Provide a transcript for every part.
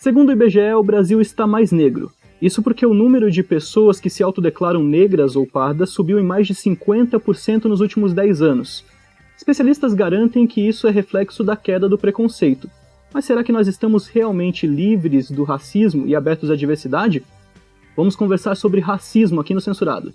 Segundo o IBGE, o Brasil está mais negro. Isso porque o número de pessoas que se autodeclaram negras ou pardas subiu em mais de 50% nos últimos 10 anos. Especialistas garantem que isso é reflexo da queda do preconceito. Mas será que nós estamos realmente livres do racismo e abertos à diversidade? Vamos conversar sobre racismo aqui no Censurado.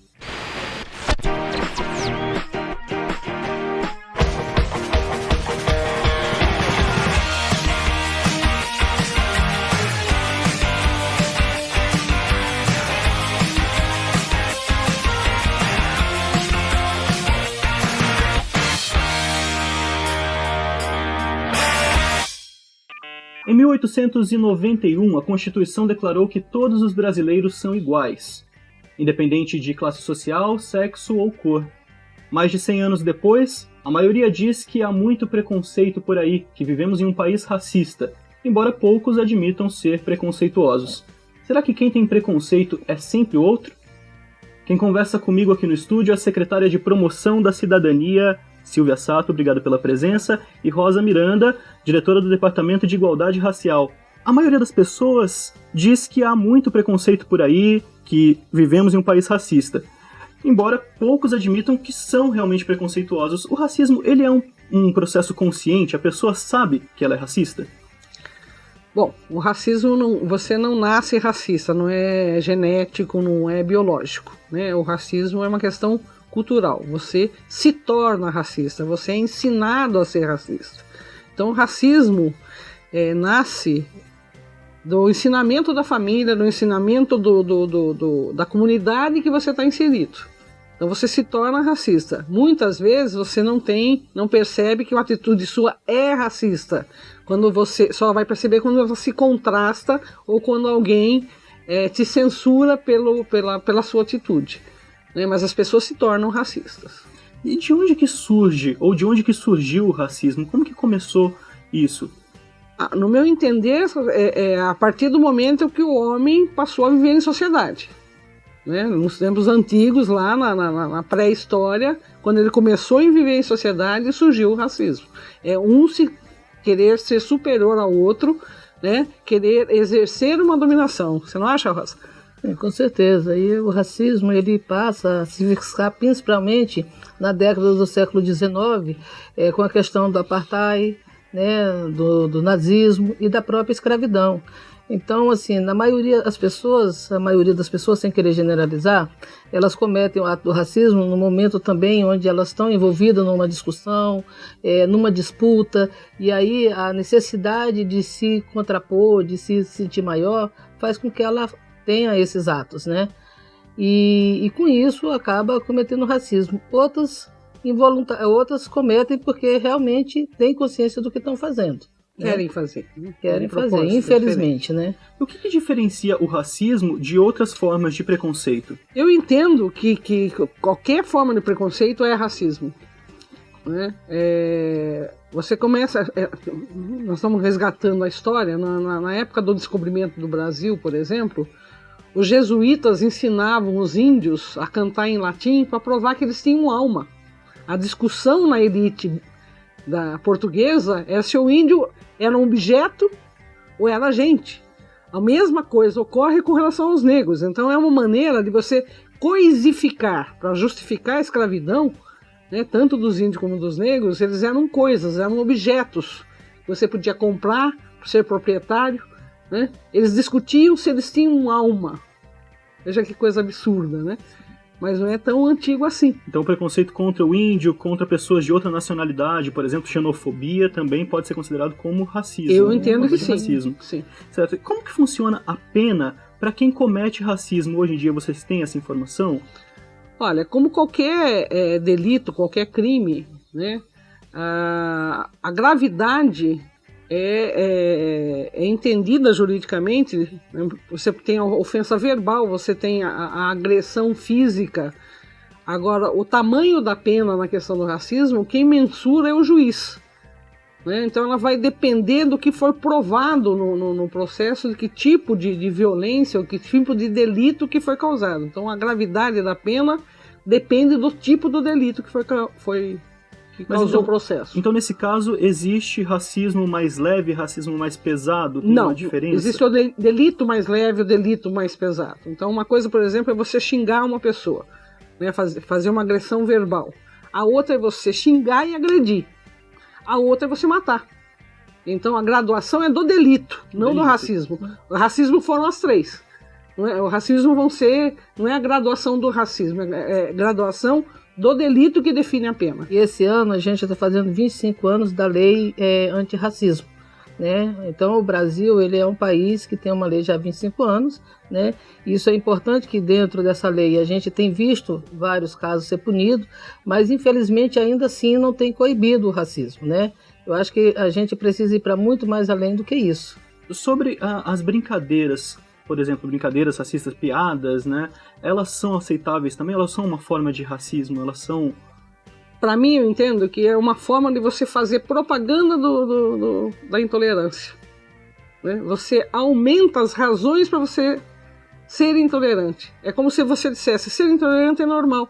Em 1891, a Constituição declarou que todos os brasileiros são iguais, independente de classe social, sexo ou cor. Mais de 100 anos depois, a maioria diz que há muito preconceito por aí, que vivemos em um país racista, embora poucos admitam ser preconceituosos. Será que quem tem preconceito é sempre o outro? Quem conversa comigo aqui no estúdio é a secretária de Promoção da Cidadania, Silvia Sato, obrigado pela presença, e Rosa Miranda, diretora do Departamento de Igualdade Racial. A maioria das pessoas diz que há muito preconceito por aí, que vivemos em um país racista. Embora poucos admitam que são realmente preconceituosos, o racismo ele é um processo consciente? A pessoa sabe que ela é racista? Bom, o racismo, você não nasce racista, não é genético, não é biológico, né? O racismo é uma questão cultural, você se torna racista, você é ensinado a ser racista. Então o racismo nasce do ensinamento da família, do ensinamento da comunidade que você está inserido. Então você se torna racista. Muitas vezes você não percebe que uma atitude sua é racista. Quando você só vai perceber quando ela se contrasta ou quando alguém te censura pela sua atitude. Mas as pessoas se tornam racistas. E de onde que surge, ou de onde que surgiu o racismo? Como que começou isso? No meu entender, a partir do momento que o homem passou a viver em sociedade. Nos tempos antigos, lá na pré-história, quando ele começou a viver em sociedade, surgiu o racismo. Querer ser superior ao outro, querer exercer uma dominação. Você não acha, Rosa? Com certeza, e o racismo ele passa a se fixar principalmente na década do século XIX, com a questão do apartheid, do nazismo e da própria escravidão. Então, assim, a maioria das pessoas, sem querer generalizar, elas cometem o ato do racismo no momento também onde elas estão envolvidas numa discussão, numa disputa, e aí a necessidade de se contrapor, de se sentir maior, faz com que ela tenha esses atos, E com isso acaba cometendo racismo. Outras cometem porque realmente têm consciência do que estão fazendo. Querem fazer. Querem fazer, infelizmente, O que diferencia o racismo de outras formas de preconceito? Eu entendo que qualquer forma de preconceito é racismo. Você começa... nós estamos resgatando a história. Na época do descobrimento do Brasil, por exemplo, os jesuítas ensinavam os índios a cantar em latim para provar que eles tinham alma. A discussão na elite da portuguesa era se o índio era um objeto ou era gente. A mesma coisa ocorre com relação aos negros. Então é uma maneira de você coisificar, para justificar a escravidão, tanto dos índios como dos negros, eles eram coisas, eram objetos que você podia comprar, ser proprietário. Eles discutiam se eles tinham alma. Veja que coisa absurda, Mas não é tão antigo assim. Então o preconceito contra o índio, contra pessoas de outra nacionalidade, por exemplo, xenofobia, também pode ser considerado como racismo. Eu entendo que sim. Racismo. Sim. Certo? Como que funciona a pena para quem comete racismo? Hoje em dia vocês têm essa informação? Olha, como qualquer delito, qualquer crime, a gravidade é entendida juridicamente. Você tem a ofensa verbal, você tem a agressão física. Agora, o tamanho da pena na questão do racismo, quem mensura é o juiz. Então ela vai depender do que for provado no processo, de que tipo de violência, ou que tipo de delito que foi causado. Então a gravidade da pena depende do tipo do delito que foi que causou o processo. Então, nesse caso, existe racismo mais leve, racismo mais pesado? Tem uma diferença? Existe o delito mais leve e o delito mais pesado. Então, uma coisa, por exemplo, é você xingar uma pessoa, né, fazer uma agressão verbal. A outra é você xingar e agredir. A outra é você matar. Então, a graduação é do delito, não do racismo. O racismo foram as três. Não é? O racismo não é a graduação do racismo, é graduação do delito que define a pena. E esse ano a gente está fazendo 25 anos da lei antirracismo, né? Então o Brasil ele é um país que tem uma lei já há 25 anos, né? Isso é importante que dentro dessa lei a gente tem visto vários casos ser punidos, mas infelizmente ainda assim não tem coibido o racismo, né? Eu acho que a gente precisa ir para muito mais além do que isso. Sobre as brincadeiras, por exemplo, brincadeiras racistas, piadas, né? Elas são aceitáveis também? Elas são uma forma de racismo? Elas são... Para mim, eu entendo que é uma forma de você fazer propaganda da intolerância. Né? Você aumenta as razões para você ser intolerante. É como se você dissesse, ser intolerante é normal.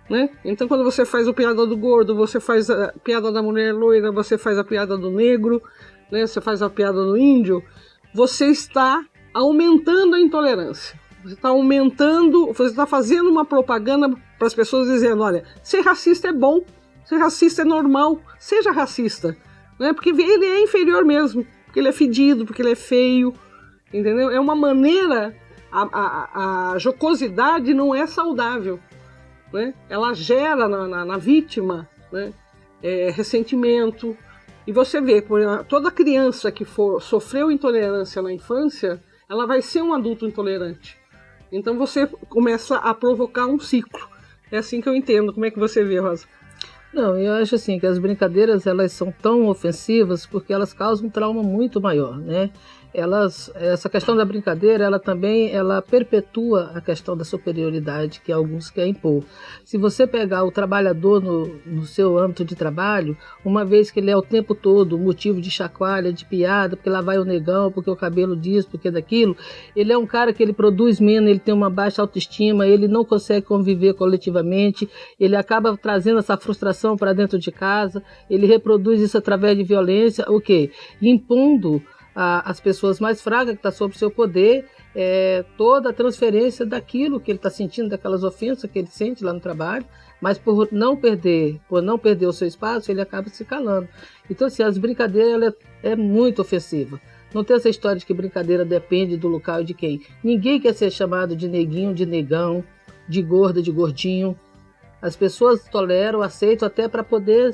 Né? Então, quando você faz a piada do gordo, você faz a piada da mulher loira, você faz a piada do negro, né? Você faz a piada do índio, você está aumentando a intolerância. Você está fazendo uma propaganda para as pessoas dizendo, olha, ser racista é bom, ser racista é normal, seja racista. Né? Porque ele é inferior mesmo, porque ele é fedido, porque ele é feio, entendeu? É uma maneira, a jocosidade não é saudável. Né? Ela gera na vítima, né? Ressentimento. E você vê, toda criança que sofreu intolerância na infância, ela vai ser um adulto intolerante. Então você começa a provocar um ciclo. É assim que eu entendo. Como é que você vê, Rosa? Não, eu acho assim que as brincadeiras elas são tão ofensivas porque elas causam um trauma muito maior, né? Essa questão da brincadeira, ela perpetua a questão da superioridade que alguns querem impor. Se você pegar o trabalhador no seu âmbito de trabalho, uma vez que ele é o tempo todo motivo de chacoalha, de piada, porque lá vai o negão, porque o cabelo disso, porque daquilo, ele é um cara que ele produz menos, ele tem uma baixa autoestima, ele não consegue conviver coletivamente, ele acaba trazendo essa frustração para dentro de casa, ele reproduz isso através de violência, o quê? Impondo as pessoas mais fracas que estão sob seu poder, toda a transferência daquilo que ele está sentindo, daquelas ofensas que ele sente lá no trabalho, mas por não perder o seu espaço, ele acaba se calando. Então, assim, as brincadeiras é muito ofensiva. Não tem essa história de que brincadeira depende do local e de quem. Ninguém quer ser chamado de neguinho, de negão, de gorda, de gordinho. As pessoas toleram, aceitam até para poder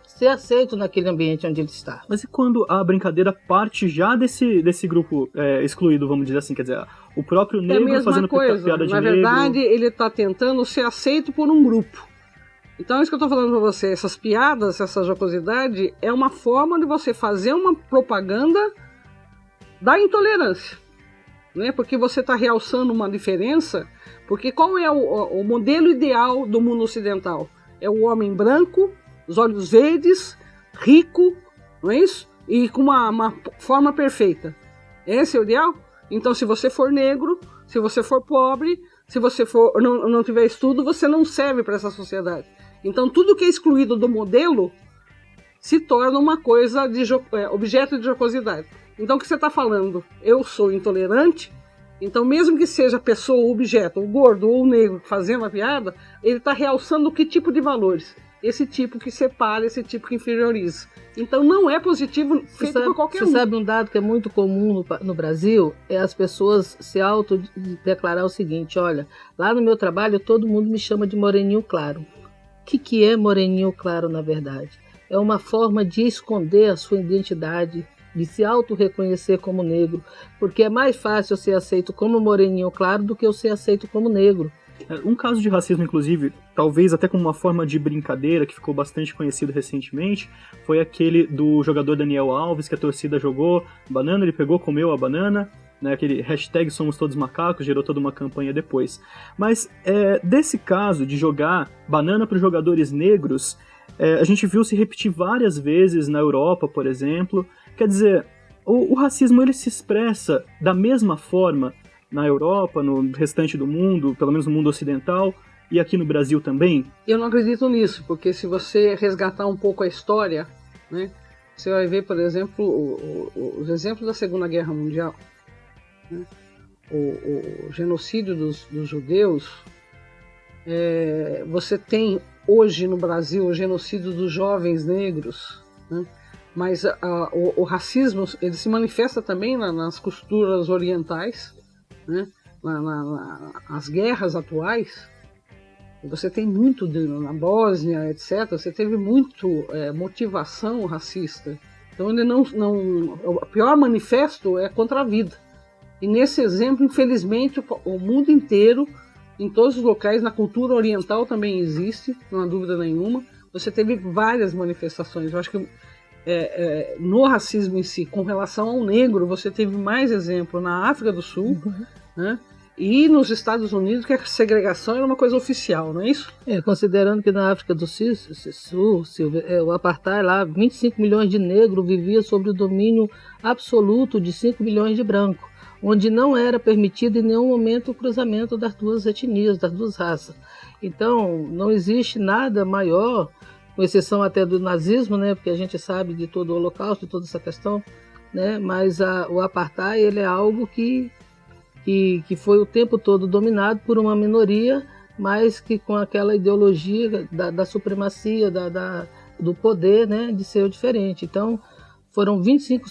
ser aceito naquele ambiente onde ele está. Mas e quando a brincadeira parte já desse grupo excluído, vamos dizer assim, quer dizer, o próprio negro fazendo piada de negro? Na verdade, ele está tentando ser aceito por um grupo. Então, é isso que eu estou falando para você. Essas piadas, essa jocosidade, é uma forma de você fazer uma propaganda da intolerância. Né? Porque você está realçando uma diferença. Porque qual é o modelo ideal do mundo ocidental? É o homem branco, os olhos verdes, rico, não é isso? E com uma forma perfeita. Esse é o ideal? Então, se você for negro, se você for pobre, se você não tiver estudo, você não serve para essa sociedade. Então, tudo que é excluído do modelo se torna uma coisa objeto de jocosidade. Então, o que você está falando? Eu sou intolerante, então, mesmo que seja a pessoa, o objeto, o gordo ou o negro fazendo a piada, ele está realçando que tipo de valores? Esse tipo que separa, esse tipo que inferioriza. Então não é positivo feito por qualquer um. Você sabe um dado que é muito comum no Brasil? É as pessoas se autodeclarar o seguinte, olha, lá no meu trabalho todo mundo me chama de moreninho claro. O que é moreninho claro na verdade? É uma forma de esconder a sua identidade, de se auto-reconhecer como negro, porque é mais fácil eu ser aceito como moreninho claro do que eu ser aceito como negro. Um caso de racismo, inclusive, talvez até como uma forma de brincadeira, que ficou bastante conhecido recentemente, foi aquele do jogador Daniel Alves, que a torcida jogou banana, ele pegou, comeu a banana, né, aquele hashtag Somos Todos Macacos, gerou toda uma campanha depois. Mas desse caso de jogar banana para os jogadores negros, a gente viu se repetir várias vezes na Europa, por exemplo. Quer dizer, o racismo ele se expressa da mesma forma na Europa, no restante do mundo, pelo menos no mundo ocidental, E aqui no Brasil também? Eu não acredito nisso, porque se você resgatar um pouco a história, né, você vai ver, por exemplo, os exemplos da Segunda Guerra Mundial, né, o genocídio dos judeus. Você tem hoje no Brasil o genocídio dos jovens negros, né, mas o racismo ele se manifesta também nas culturas orientais, né, nas guerras atuais. Você tem muito na Bósnia, etc. Você teve muito motivação racista. Então ele o pior manifesto é contra a vida. E nesse exemplo, infelizmente, o mundo inteiro, em todos os locais, na cultura oriental também existe, não há dúvida nenhuma. Você teve várias manifestações. Eu acho que no racismo em si, com relação ao negro, você teve mais exemplo na África do Sul, né? E nos Estados Unidos, que a segregação era uma coisa oficial, não é isso? Considerando que na África do Sul, o apartheid lá, 25 milhões de negros viviam sob o domínio absoluto de 5 milhões de brancos, onde não era permitido em nenhum momento o cruzamento das duas etnias, das duas raças. Então, não existe nada maior, com exceção até do nazismo, né, porque a gente sabe de todo o Holocausto, de toda essa questão, né, mas o apartheid ele é algo que foi o tempo todo dominado por uma minoria, mas que com aquela ideologia da supremacia, do poder, né, de ser o diferente. Então, foram 25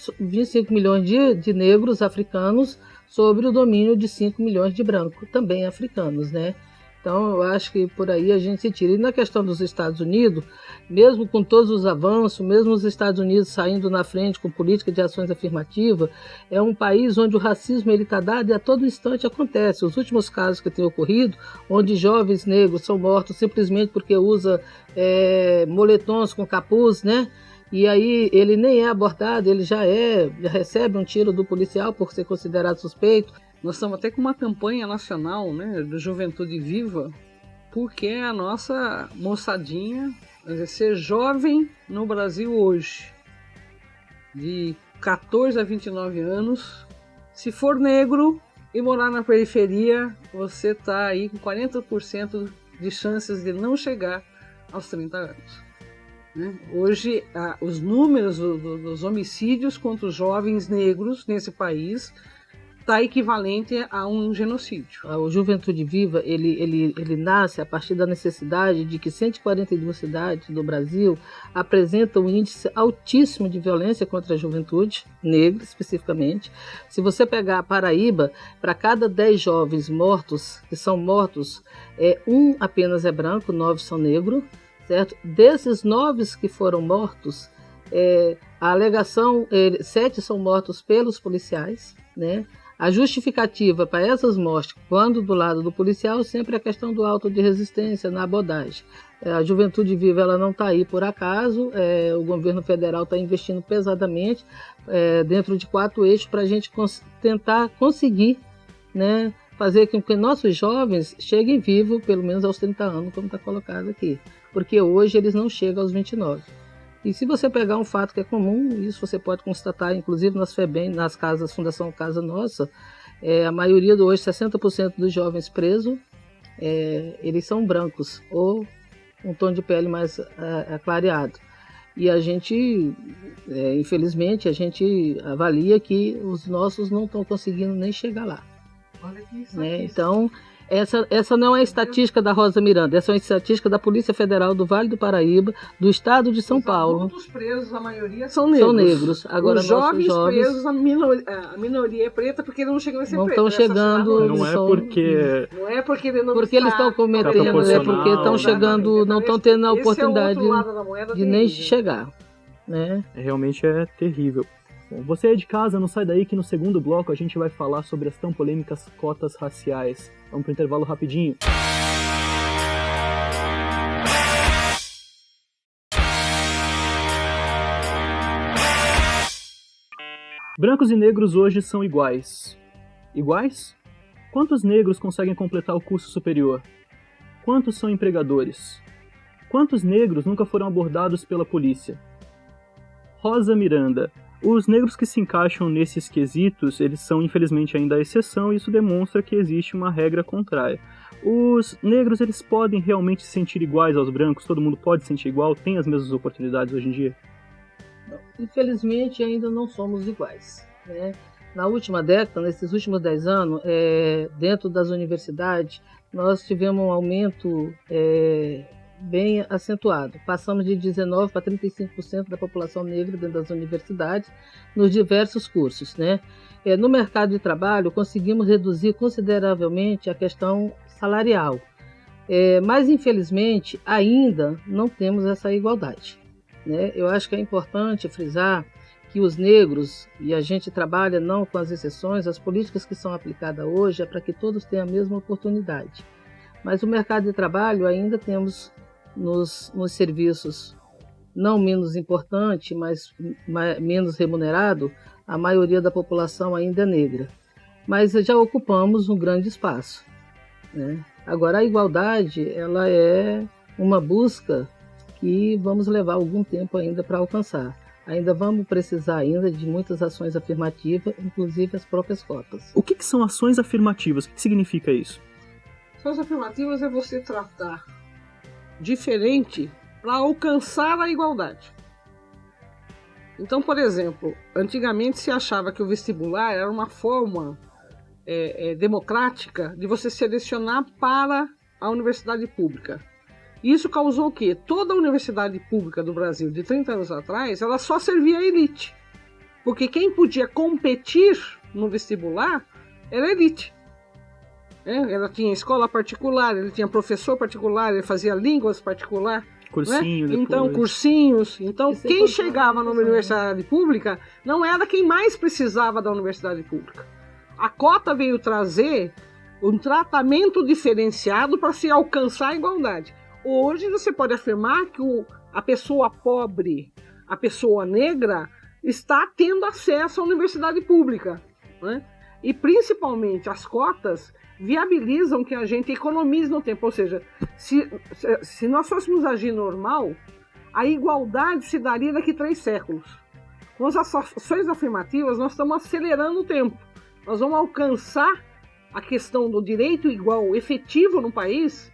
milhões de negros africanos sobre o domínio de 5 milhões de brancos, também africanos, né? Então, eu acho que por aí a gente se tira. E na questão dos Estados Unidos, mesmo com todos os avanços, mesmo os Estados Unidos saindo na frente com política de ações afirmativas, é um país onde o racismo está dado e a todo instante acontece. Os últimos casos que têm ocorrido, onde jovens negros são mortos simplesmente porque usa moletons com capuz, né? E aí ele nem é abordado, ele já recebe um tiro do policial por ser considerado suspeito. Nós estamos até com uma campanha nacional, né, do Juventude Viva, porque a nossa moçadinha, ser jovem no Brasil hoje, de 14 a 29 anos, se for negro e morar na periferia, você está aí com 40% de chances de não chegar aos 30 anos. Né? Hoje, os números dos homicídios contra os jovens negros nesse país está equivalente a um genocídio. O Juventude Viva, ele nasce a partir da necessidade de que 142 cidades do Brasil apresentam um índice altíssimo de violência contra a juventude negra, especificamente. Se você pegar a Paraíba, para cada 10 jovens mortos, que são mortos, um apenas é branco, 9 são negros, certo? Desses 9 que foram mortos, a alegação, 7 são mortos pelos policiais, né? A justificativa para essas mortes, quando do lado do policial, sempre é a questão do auto de resistência na abordagem. A Juventude Viva ela não está aí por acaso, o governo federal está investindo pesadamente dentro de 4 eixos para a gente tentar conseguir, né, fazer com que nossos jovens cheguem vivos pelo menos aos 30 anos, como está colocado aqui, porque hoje eles não chegam aos 29. E se você pegar um fato que é comum, isso você pode constatar, inclusive nas FEBEM, nas casas, Fundação Casa Nossa, a maioria hoje, 60% dos jovens presos, eles são brancos, ou um tom de pele mais clareado. E a gente, infelizmente, a gente avalia que os nossos não estão conseguindo nem chegar lá. Olha que né? Então, essa não é a estatística da Rosa Miranda, essa é a estatística da Polícia Federal do Vale do Paraíba, do estado de São Paulo. Os presos, a maioria são negros. São negros. Agora, os jovens presos, a minoria é preta porque eles não chegam a ser pretos. Não estão chegando. Não é porque... Não é porque eles não porque eles estão cometendo, é porque estão chegando, não estão tendo a oportunidade de nem chegar. Né? Realmente é terrível. Bom, você é de casa, não sai daí que no segundo bloco a gente vai falar sobre as tão polêmicas cotas raciais. Vamos para o intervalo rapidinho. Brancos e negros hoje são iguais. Iguais? Quantos negros conseguem completar o curso superior? Quantos são empregadores? Quantos negros nunca foram abordados pela polícia? Rosa Miranda. Os negros que se encaixam nesses quesitos, eles são infelizmente ainda a exceção e isso demonstra que existe uma regra contrária. Os negros, eles podem realmente se sentir iguais aos brancos? Todo mundo pode se sentir igual? Tem as mesmas oportunidades hoje em dia? Infelizmente, ainda não somos iguais, né? Na última década, nesses últimos 10 anos, dentro das universidades, nós tivemos um aumento bem acentuado. Passamos de 19% para 35% da população negra dentro das universidades, nos diversos cursos, né? No mercado de trabalho, conseguimos reduzir consideravelmente a questão salarial, mas, infelizmente, ainda não temos essa igualdade, né? Eu acho que é importante frisar que os negros, e a gente trabalha não com as exceções, as políticas que são aplicadas hoje é para que todos tenham a mesma oportunidade. Mas o mercado de trabalho ainda temos nos serviços não menos importante, mas menos remunerado, a maioria da população ainda é negra. Mas já ocupamos um grande espaço, né? Agora, a igualdade, ela é uma busca que vamos levar algum tempo ainda para alcançar. Ainda vamos precisar ainda de muitas ações afirmativas, inclusive as próprias cotas. O que são ações afirmativas? O que significa isso? Ações afirmativas é você tratar diferente para alcançar a igualdade. Então, por exemplo, antigamente se achava que o vestibular era uma forma democrática de você selecionar para a universidade pública. Isso causou o quê? Toda a universidade pública do Brasil, de 30 anos atrás, ela só servia à elite. Porque quem podia competir no vestibular era a elite. Ela tinha escola particular, ele tinha professor particular, ele fazia línguas particular. Cursinho, né? Então, cursinhos. Então, quem chegava numa universidade pública não era quem mais precisava da universidade pública. A cota veio trazer um tratamento diferenciado para se alcançar a igualdade. Hoje você pode afirmar que a pessoa pobre, a pessoa negra, está tendo acesso à universidade pública, né? E principalmente as cotas viabilizam que a gente economize no tempo. Ou seja, se nós fôssemos agir normal, a igualdade se daria daqui a 3 séculos. Com as ações afirmativas, nós estamos acelerando o tempo. Nós vamos alcançar a questão do direito igual efetivo no país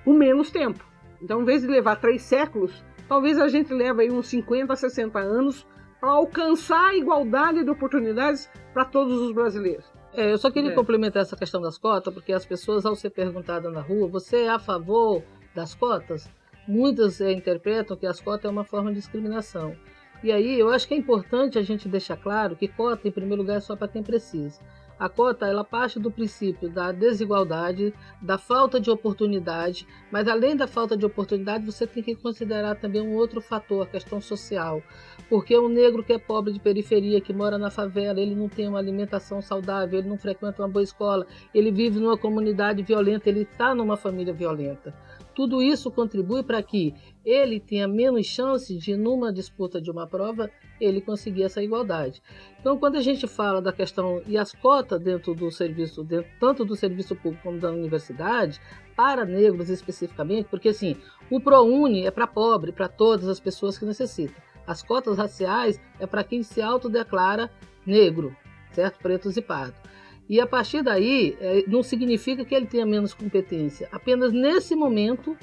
com menos tempo. Então, em vez de levar 3 séculos, talvez a gente leve aí uns 50, 60 anos para alcançar a igualdade de oportunidades para todos os brasileiros. Eu só queria complementar essa questão das cotas, porque as pessoas, ao ser perguntadas na rua, você é a favor das cotas? Muitas interpretam que as cotas é uma forma de discriminação. E aí, eu acho que é importante a gente deixar claro que cota, em primeiro lugar, é só para quem precisa. A cota, ela parte do princípio da desigualdade, da falta de oportunidade, mas além da falta de oportunidade, você tem que considerar também um outro fator, a questão social. Porque o negro que é pobre de periferia, que mora na favela, ele não tem uma alimentação saudável, ele não frequenta uma boa escola, ele vive numa comunidade violenta, ele está numa família violenta. Tudo isso contribui para que ele tenha menos chance de, numa disputa de uma prova, ele conseguir essa igualdade. Então, quando a gente fala da questão e as cotas dentro do serviço, tanto do serviço público como da universidade, para negros especificamente, porque assim, o ProUni é para pobre, para todas as pessoas que necessitam. As cotas raciais é para quem se autodeclara negro, certo? Pretos e pardos. E a partir daí, não significa que ele tenha menos competência. Apenas nesse momento,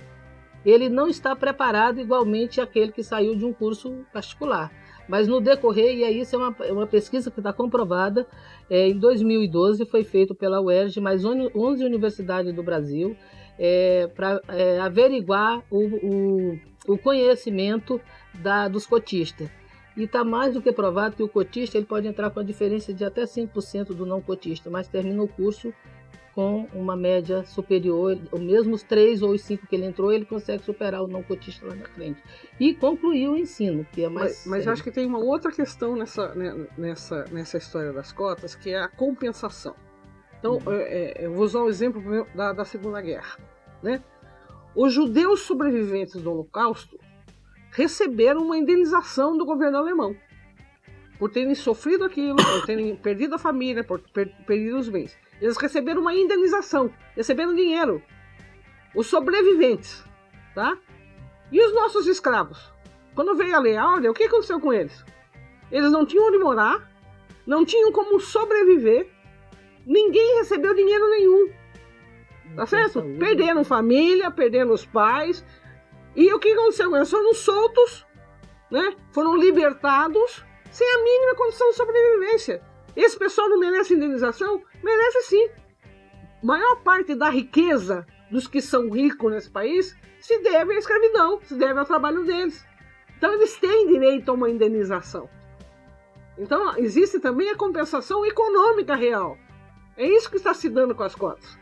ele não está preparado igualmente àquele que saiu de um curso particular. Mas no decorrer, e aí isso é uma pesquisa que está comprovada, em 2012 foi feito pela UERJ, mais 11 universidades do Brasil, para averiguar o conhecimento dos cotistas. E está mais do que provado que o cotista ele pode entrar com a diferença de até 5% do não cotista, mas termina o curso com uma média superior, ou mesmo os 3 ou os 5 que ele entrou, ele consegue superar o não cotista lá na frente. E concluir o ensino, que é mais... Mas eu acho que tem uma outra questão nessa história das cotas, que é a compensação. Então, eu vou usar o exemplo da Segunda Guerra, né? Os judeus sobreviventes do Holocausto receberam uma indenização do governo alemão por terem sofrido aquilo, por terem perdido a família, por perdido os bens. Eles receberam uma indenização, receberam dinheiro. Os sobreviventes, tá? E os nossos escravos? Quando veio a lei áurea, o que aconteceu com eles? Eles não tinham onde morar, não tinham como sobreviver, ninguém recebeu dinheiro nenhum. Tá certo? Perderam família, perderam os pais. E o que aconteceu? Eles foram soltos, né? Foram libertados sem a mínima condição de sobrevivência. Esse pessoal não merece indenização? Merece sim. A maior parte da riqueza dos que são ricos nesse país se deve à escravidão, se deve ao trabalho deles. Então eles têm direito a uma indenização. Então existe também a compensação econômica real. É isso que está se dando com as cotas.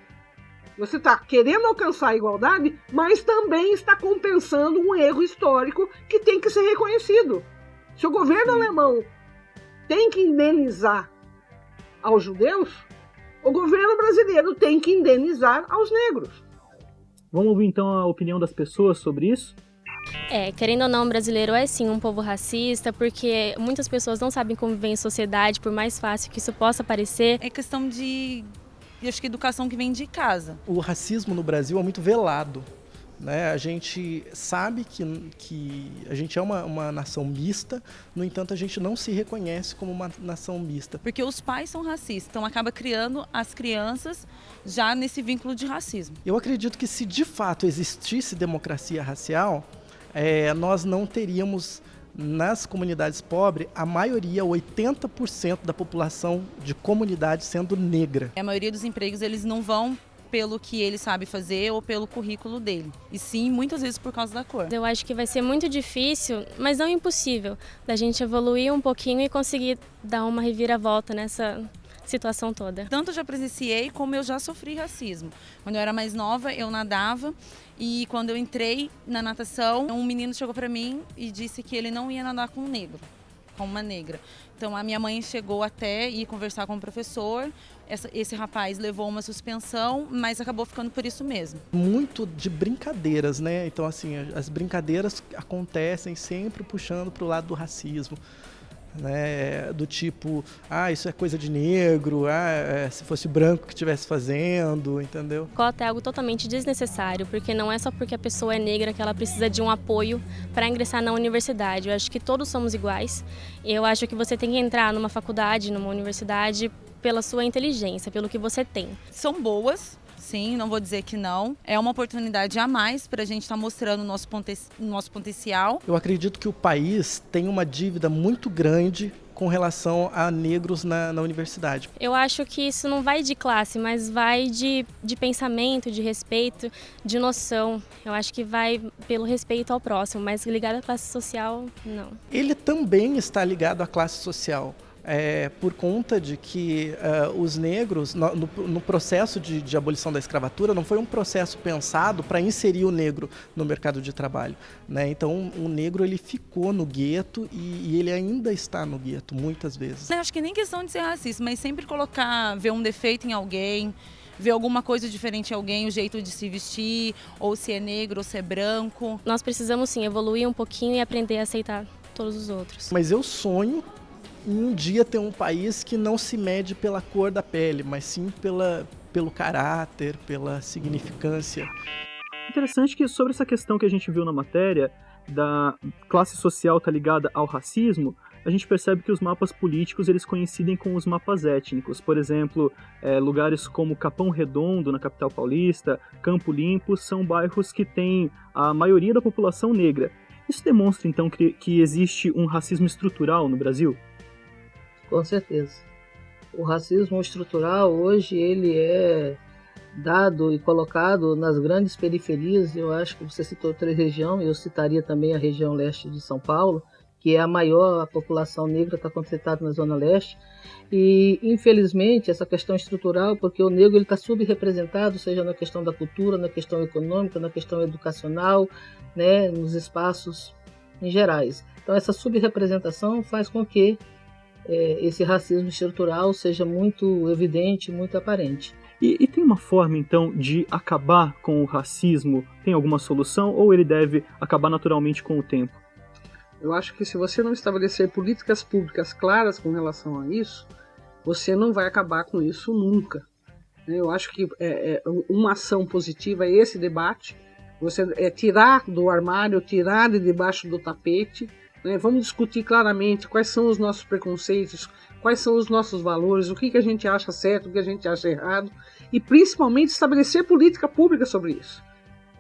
Você está querendo alcançar a igualdade, mas também está compensando um erro histórico que tem que ser reconhecido. Se o governo alemão tem que indenizar aos judeus, o governo brasileiro tem que indenizar aos negros. Vamos ouvir então a opinião das pessoas sobre isso? Querendo ou não, o brasileiro é sim um povo racista, porque muitas pessoas não sabem conviver em sociedade, por mais fácil que isso possa parecer. É questão de, acho que educação que vem de casa. O racismo no Brasil é muito velado, né? A gente sabe que a gente é uma nação mista, no entanto a gente não se reconhece como uma nação mista. Porque os pais são racistas, então acaba criando as crianças já nesse vínculo de racismo. Eu acredito que se de fato existisse democracia racial, nós não teríamos nas comunidades pobres a maioria, 80% da população de comunidade sendo negra. A maioria dos empregos eles não vão pelo que ele sabe fazer ou pelo currículo dele, e sim muitas vezes por causa da cor. Eu acho que vai ser muito difícil, mas não impossível, da gente evoluir um pouquinho e conseguir dar uma reviravolta nessa situação toda. Tanto eu já presenciei como eu já sofri racismo. Quando eu era mais nova, eu nadava e quando eu entrei na natação, um menino chegou para mim e disse que ele não ia nadar com um negro, com uma negra. Então a minha mãe chegou até ir conversar com o professor, esse rapaz levou uma suspensão, mas acabou ficando por isso mesmo. Muito de brincadeiras, né? Então assim, as brincadeiras acontecem sempre puxando para o lado do racismo. Né, do tipo, isso é coisa de negro, se fosse branco que estivesse fazendo, entendeu? Cota é algo totalmente desnecessário, porque não é só porque a pessoa é negra que ela precisa de um apoio para ingressar na universidade. Eu acho que todos somos iguais. Eu acho que você tem que entrar numa faculdade, numa universidade, pela sua inteligência, pelo que você tem. São boas. Sim, não vou dizer que não. É uma oportunidade a mais para a gente estar mostrando o nosso potencial. Eu acredito que o país tem uma dívida muito grande com relação a negros na universidade. Eu acho que isso não vai de classe, mas vai de pensamento, de respeito, de noção. Eu acho que vai pelo respeito ao próximo, mas ligado à classe social, não. Ele também está ligado à classe social. Por conta de que os negros, no processo de abolição da escravatura, não foi um processo pensado para inserir o negro no mercado de trabalho, né? Então, o negro ele ficou no gueto e ele ainda está no gueto, muitas vezes. Eu acho que nem questão de ser racista, mas sempre ver um defeito em alguém, ver alguma coisa diferente em alguém, o jeito de se vestir, ou se é negro ou se é branco. Nós precisamos sim evoluir um pouquinho e aprender a aceitar todos os outros. Mas eu sonho um dia ter um país que não se mede pela cor da pele, mas sim pelo caráter, pela significância. Interessante que sobre essa questão que a gente viu na matéria, da classe social estar ligada ao racismo, a gente percebe que os mapas políticos eles coincidem com os mapas étnicos. Por exemplo, lugares como Capão Redondo, na capital paulista, Campo Limpo, são bairros que têm a maioria da população negra. Isso demonstra, então, que existe um racismo estrutural no Brasil? Com certeza. O racismo estrutural hoje ele é dado e colocado nas grandes periferias. Eu acho que você citou 3 regiões, eu citaria também a região leste de São Paulo, que é a maior, a população negra está concentrada na Zona Leste. E, infelizmente, essa questão estrutural, porque o negro está subrepresentado, seja na questão da cultura, na questão econômica, na questão educacional, né, nos espaços em gerais. Então, essa subrepresentação faz com que esse racismo estrutural seja muito evidente, muito aparente. E tem uma forma, então, de acabar com o racismo? Tem alguma solução ou ele deve acabar naturalmente com o tempo? Eu acho que se você não estabelecer políticas públicas claras com relação a isso, você não vai acabar com isso nunca. Eu acho que uma ação positiva é esse debate, você tirar do armário, tirar de debaixo do tapete né? Vamos discutir claramente quais são os nossos preconceitos, quais são os nossos valores, o que a gente acha certo, o que a gente acha errado, e principalmente estabelecer política pública sobre isso,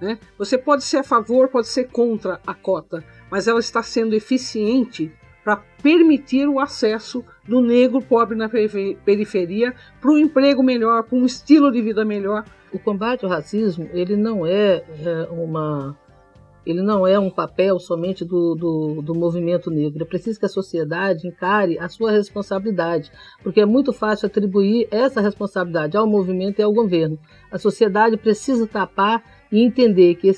né? Você pode ser a favor, pode ser contra a cota, mas ela está sendo eficiente para permitir o acesso do negro pobre na periferia para um emprego melhor, para um estilo de vida melhor. O combate ao racismo, ele não é um papel somente do movimento negro. É preciso que a sociedade encare a sua responsabilidade, porque é muito fácil atribuir essa responsabilidade ao movimento e ao governo. A sociedade precisa tapar e entender que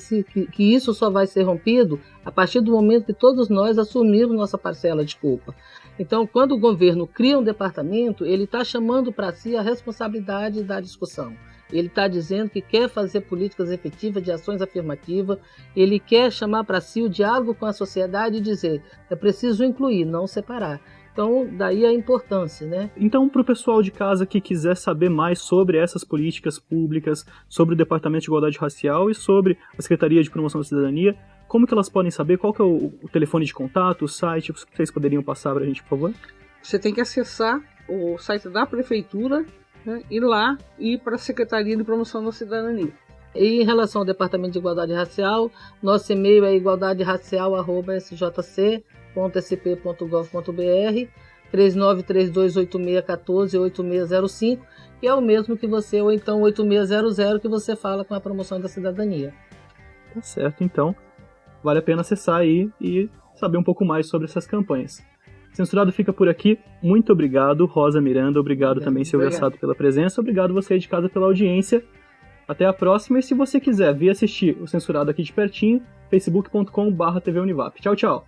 isso só vai ser rompido a partir do momento que todos nós assumirmos nossa parcela de culpa. Então, quando o governo cria um departamento, ele está chamando para si a responsabilidade da discussão. Ele está dizendo que quer fazer políticas efetivas de ações afirmativas, ele quer chamar para si o diálogo com a sociedade e dizer é preciso incluir, não separar. Então, daí a importância, né? Então, para o pessoal de casa que quiser saber mais sobre essas políticas públicas, sobre o Departamento de Igualdade Racial e sobre a Secretaria de Promoção da Cidadania, como que elas podem saber? Qual que é o telefone de contato, o site? Vocês poderiam passar para a gente, por favor? Você tem que acessar o site da Prefeitura, né, ir lá e ir para a Secretaria de Promoção da Cidadania. E em relação ao Departamento de Igualdade Racial, nosso e-mail é igualdaderacial@sjc.sp.gov.br, 39328614-8605, que é o mesmo que você, ou então 8600, que você fala com a Promoção da Cidadania. Tá certo, então. Vale a pena acessar aí e saber um pouco mais sobre essas campanhas. Censurado fica por aqui. Muito obrigado, Rosa Miranda. Obrigado também, Silvia Sato, pela presença. Obrigado você aí de casa pela audiência. Até a próxima. E se você quiser vir assistir o Censurado aqui de pertinho, facebook.com/tvunivap. Tchau, tchau.